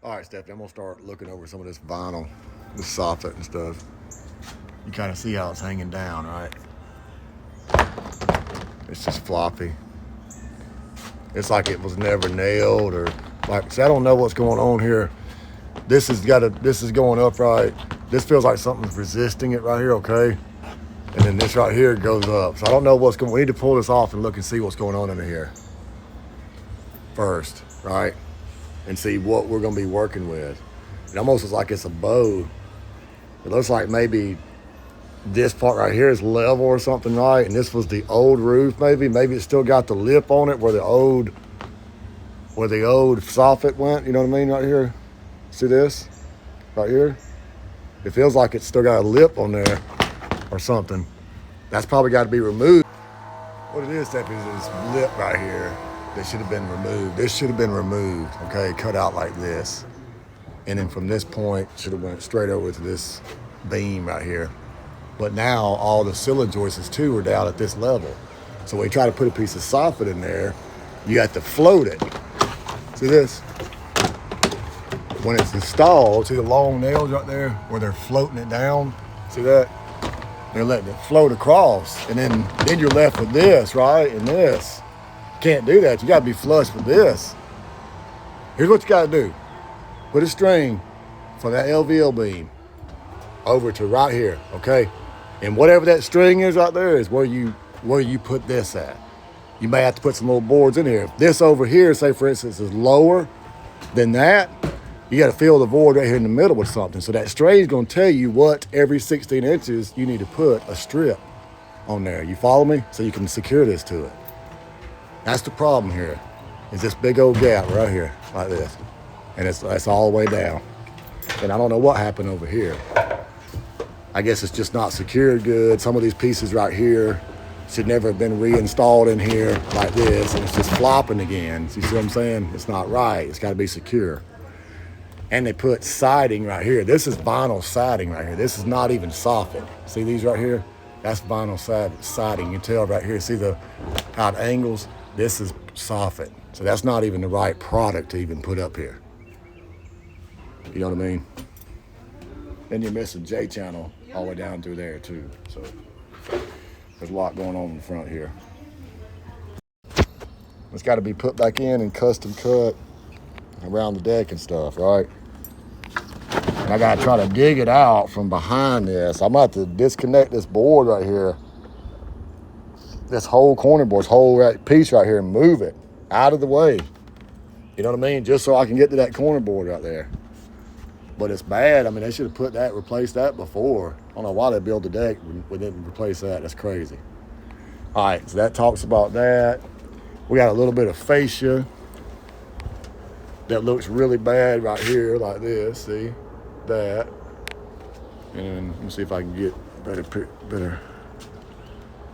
All right, Stephanie, I'm gonna start looking over some of this vinyl, this soffit and stuff. You kind of see how it's hanging down, right? It's just floppy. It's like it was never nailed or like, see, I don't know what's going on here. This is going upright. This feels like something's resisting it right here, okay? And then this right here goes up. So I don't know what's going on. We need to pull this off and look and see what's going on under here first, right? And see what we're gonna be working with. It almost looks like it's a bow. It looks like maybe this part right here is level or something, right? And this was the old roof, maybe. Maybe it's still got the lip on it where the old soffit went, you know what I mean, right here? See this? Right here? It feels like it's still got a lip on there or something. That's probably got to be removed. What it is, Stephanie, is this lip right here that should have been removed. This should have been removed, okay, cut out like this. And then from this point, should have went straight over to this beam right here. But now all the cylinder joists too are down at this level. So when you try to put a piece of soffit in there, you have to float it. See this? When it's installed, see the long nails right there where they're floating it down? See that? They're letting it float across. And then you're left with this, right? And this. Can't do that. You got to be flush with this. Here's what you got to do. Put a string from that LVL beam over to right here, okay? And whatever that string is right there is where you put this at. You may have to put some little boards in here. If this over here, say for instance, is lower than that, you got to fill the void right here in the middle with something. So that string is going to tell you what every 16 inches you need to put a strip on there. You follow me? So you can secure this to it. That's the problem here, is this big old gap right here, like this. And that's all the way down. And I don't know what happened over here. I guess it's just not secured good. Some of these pieces right here should never have been reinstalled in here like this, and it's just flopping again. So you see what I'm saying? It's not right. It's got to be secure. And they put siding right here. This is vinyl siding right here. This is not even soffit. See these right here? That's vinyl siding. You can tell right here. See how it angles? This is soffit. So that's not even the right product to even put up here. You know what I mean? Then you're missing J channel all the way down through there too. So there's a lot going on in the front here. It's got to be put back in and custom cut around the deck and stuff, right? And I got to try to dig it out from behind this. I'm about to disconnect this board right here. This whole corner board, this whole piece right here, and move it out of the way. You know what I mean? Just so I can get to that corner board right there. But it's bad. I mean, they should have replaced that before. I don't know why they built the deck when they didn't replace that. That's crazy. All right, so that talks about that. We got a little bit of fascia that looks really bad right here, like this. See that? And let me see if I can get better.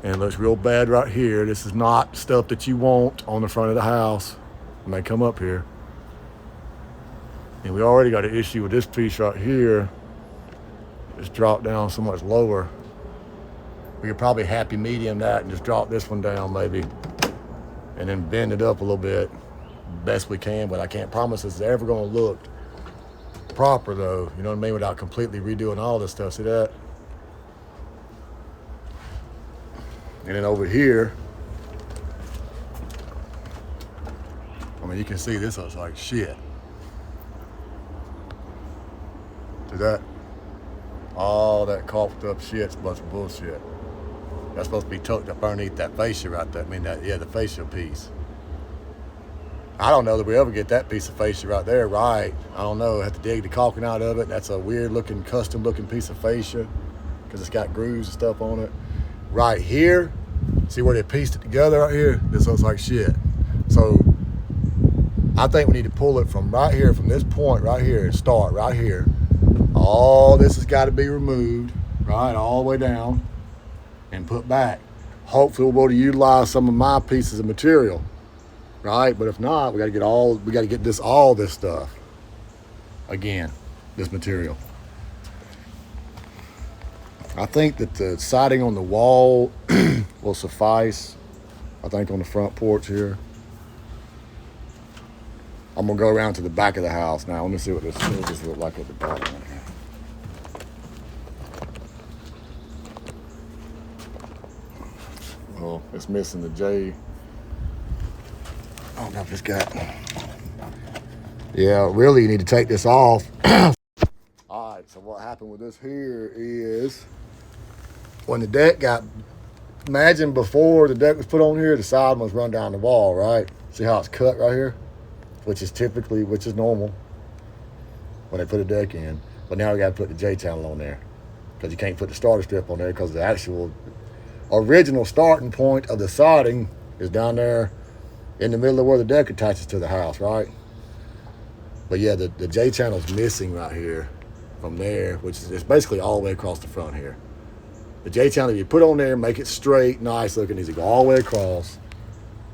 And it looks real bad right here. This is not stuff that you want on the front of the house when they come up here. And we already got an issue with this piece right here. It's dropped down so much lower. We could probably happy medium that and just drop this one down maybe. And then bend it up a little bit, best we can, but I can't promise it's ever gonna look proper though, you know what I mean, without completely redoing all this stuff. See that? And then over here, I mean, you can see this looks like shit. See that? All that coughed up shit's a bunch of bullshit. That's supposed to be tucked up underneath that fascia right there. I mean, the fascia piece. I don't know that we ever get that piece of fascia right there right. I don't know. I have to dig the caulking out of it. That's a weird looking, custom looking piece of fascia because it's got grooves and stuff on it. Right here, see where they pieced it together right here? This looks like shit. So I think we need to pull it from right here, from this point right here, and start right here. All this has got to be removed, right, all the way down and put back. Hopefully we'll be able to utilize some of my pieces of material, right? But if not, we got to get all this stuff again, this material. I think that the siding on the wall will suffice. I think on the front porch here. I'm gonna go around to the back of the house now. Let me see what this looks like at the back. Well, it's missing the J. I don't know if it's got. Yeah, really, you need to take this off. All right, so what happened with this here is when the deck got, imagine before the deck was put on here, the side was run down the wall, right? See how it's cut right here? Which is normal when they put a deck in. But now we got to put the J channel on there because you can't put the starter strip on there because the actual original starting point of the siding is down there in the middle of where the deck attaches to the house, right? But yeah, the J channel is missing right here from there, which is it's basically all the way across the front here. The J channel, if you put on there, make it straight, nice looking, needs to go all the way across,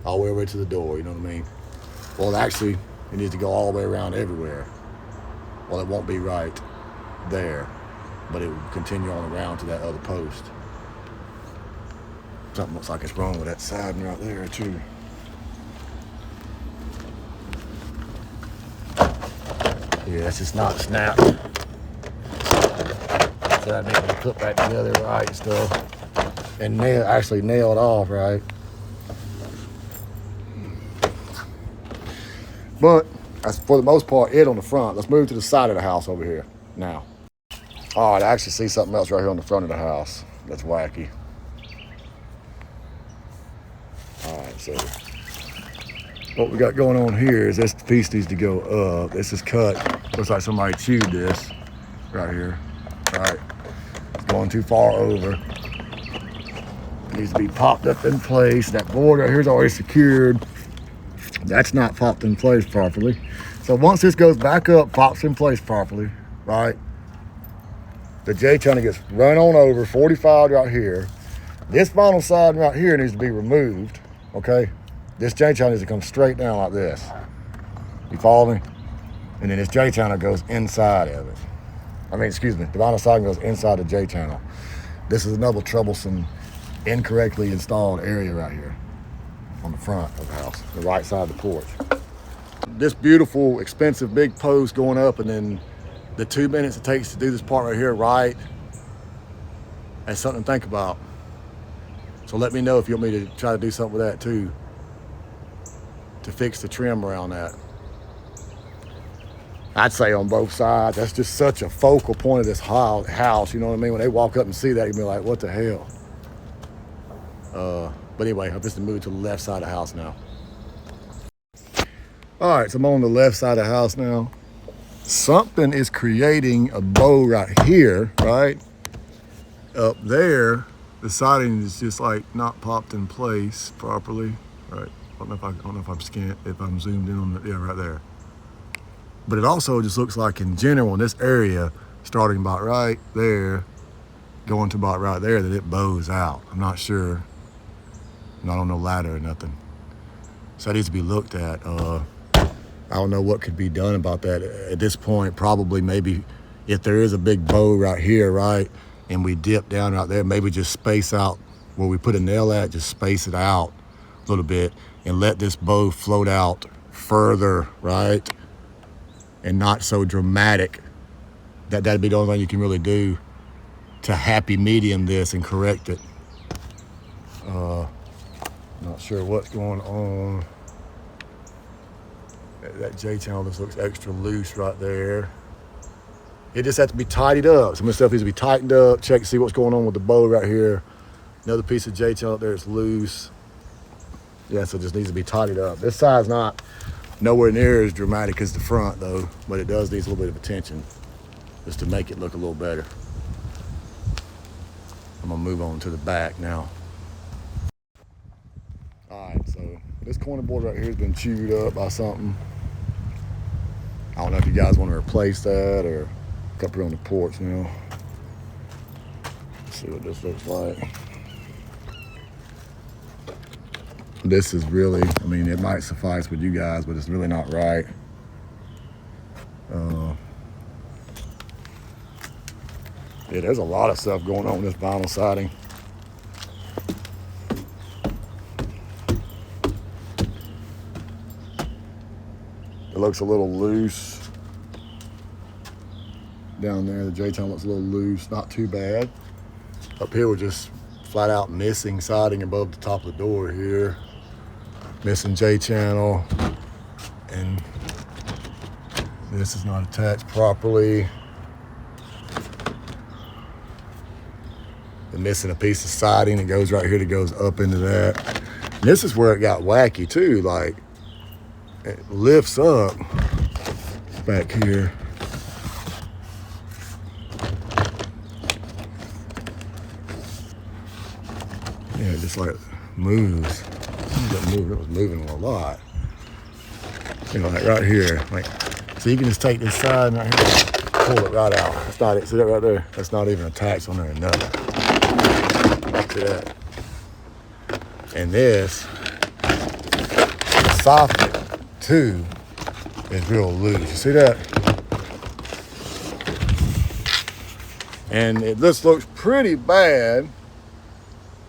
all the way over to the door, you know what I mean? Well, actually, it needs to go all the way around everywhere. Well, it won't be right there, but it will continue on around to that other post. Something looks like it's wrong with that siding right there, too. Yeah, that's just not snapped. So I need to put back together right and stuff. And actually nailed off, right? But that's for the most part it on the front. Let's move to the side of the house over here now. All right, I actually see something else right here on the front of the house. That's wacky. All right, so what we got going on here is this piece needs to go up. This is cut. Looks like somebody chewed this right here. All right, it's going too far over. It needs to be popped up in place. That board right here is already secured. That's not popped in place properly. So once this goes back up, pops in place properly, right? The J channel gets run on over, 45 right here. This vinyl siding right here needs to be removed, okay? This J channel needs to come straight down like this. You follow me? And then this J channel goes inside of it. I mean, excuse me, the vinyl siding goes inside the J channel. This is another troublesome, incorrectly installed area right here on the front of the house, the right side of the porch. This beautiful, expensive, big post going up, and then the 2 minutes it takes to do this part right here right, that's something to think about. So let me know if you want me to try to do something with that too, to fix the trim around that. I'd say on both sides, that's just such a focal point of this house, you know what I mean? When they walk up and see that, you'll be like, what the hell? But anyway, I'm just gonna move to the left side of the house now. All right, so I'm on the left side of the house now. Something is creating a bow right here, right? Up there, the siding is just like not popped in place properly, right? I don't know if I'm zoomed in on it, yeah, right there. But it also just looks like in general in this area, starting about right there, going to about right there, that it bows out. I'm not sure. Not on no ladder or nothing. So that needs to be looked at. I don't know what could be done about that at this point. Probably maybe if there is a big bow right here, right, and we dip down right there, maybe just space out where we put a nail at, just space it out a little bit and let this bow float out further, right, and not so dramatic. That'd be the only thing you can really do to happy medium this and correct it. Not sure what's going on. That J channel just looks extra loose right there. It just has to be tidied up. Some of the stuff needs to be tightened up. Check to see what's going on with the bow right here. Another piece of J channel up there is loose. Yeah, so it just needs to be tidied up. This side's not nowhere near as dramatic as the front though, but it does need a little bit of attention just to make it look a little better. I'm gonna move on to the back now. All right, so this corner board right here has been chewed up by something. I don't know if you guys want to replace that or up here on the porch now. Let's see what this looks like. This is really, I mean, it might suffice with you guys, but it's really not right. Yeah, there's a lot of stuff going on with this vinyl siding. It looks a little loose. Down there, the J-channel looks a little loose, not too bad. Up here, we're just flat out missing siding above the top of the door here. Missing J-channel. And this is not attached properly. And missing a piece of siding that goes right here that goes up into that. And this is where it got wacky too, like it lifts up back here. Yeah, it just like moves. It was moving a lot. You know, like right here. Like, so you can just take this side and right here, pull it right out. That's not it. See that right there? That's not even attached on there or nothing. See that? And this, the soffit too, is real loose. You see that? And this looks pretty bad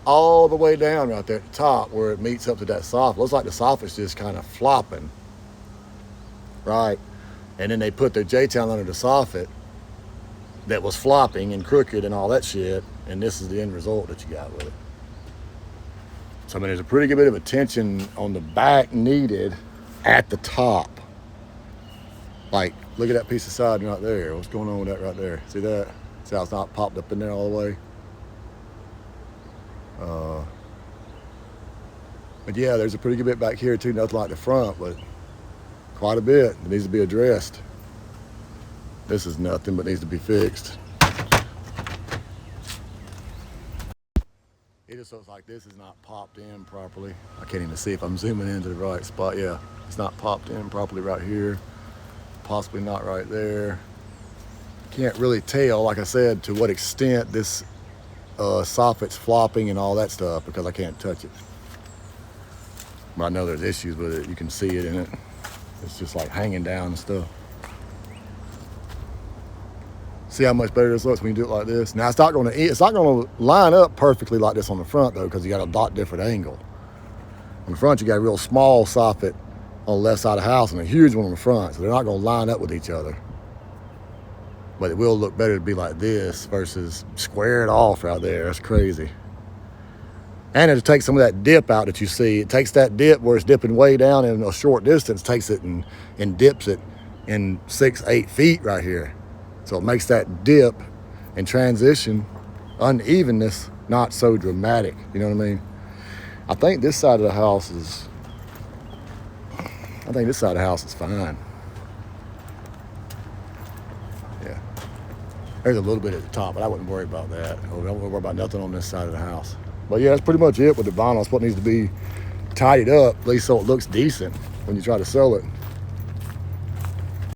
all the way down right there at the top where it meets up to that soffit. Looks like the soffit's just kind of flopping, right? And then they put their J-channel under the soffit that was flopping and crooked and all that shit, and this is the end result that you got with it. So I mean, there's a pretty good bit of attention on the back needed at the top. Like, look at that piece of siding right there. What's going on with that right there? See that? See how it's not popped up in there all the way? But yeah, there's a pretty good bit back here too, nothing like the front, but quite a bit that needs to be addressed. This is nothing but needs to be fixed. It just looks like this is not popped in properly. I can't even see if I'm zooming into the right spot. Yeah, it's not popped in properly right here. Possibly not right there. Can't really tell, like I said, to what extent this soffit's flopping and all that stuff because I can't touch it. But I know there's issues with it. You can see it in it. It's just like hanging down and stuff. See how much better this looks when you do it like this? Now it's not going to line up perfectly like this on the front though, because you got a dot different angle. On the front you got a real small soffit on the left side of the house and a huge one on the front, so they're not going to line up with each other. But it will look better to be like this versus squared off right there. That's crazy. And it takes some of that dip out that you see. It takes that dip where it's dipping way down in a short distance, takes it and dips it in 6-8 feet right here. So it makes that dip and transition unevenness not so dramatic. You know what I mean? I think this side of the house is fine. Yeah. There's a little bit at the top, but I wouldn't worry about that. I wouldn't worry about nothing on this side of the house. But yeah, that's pretty much it with the vinyl. It's what needs to be tidied up, at least so it looks decent when you try to sell it.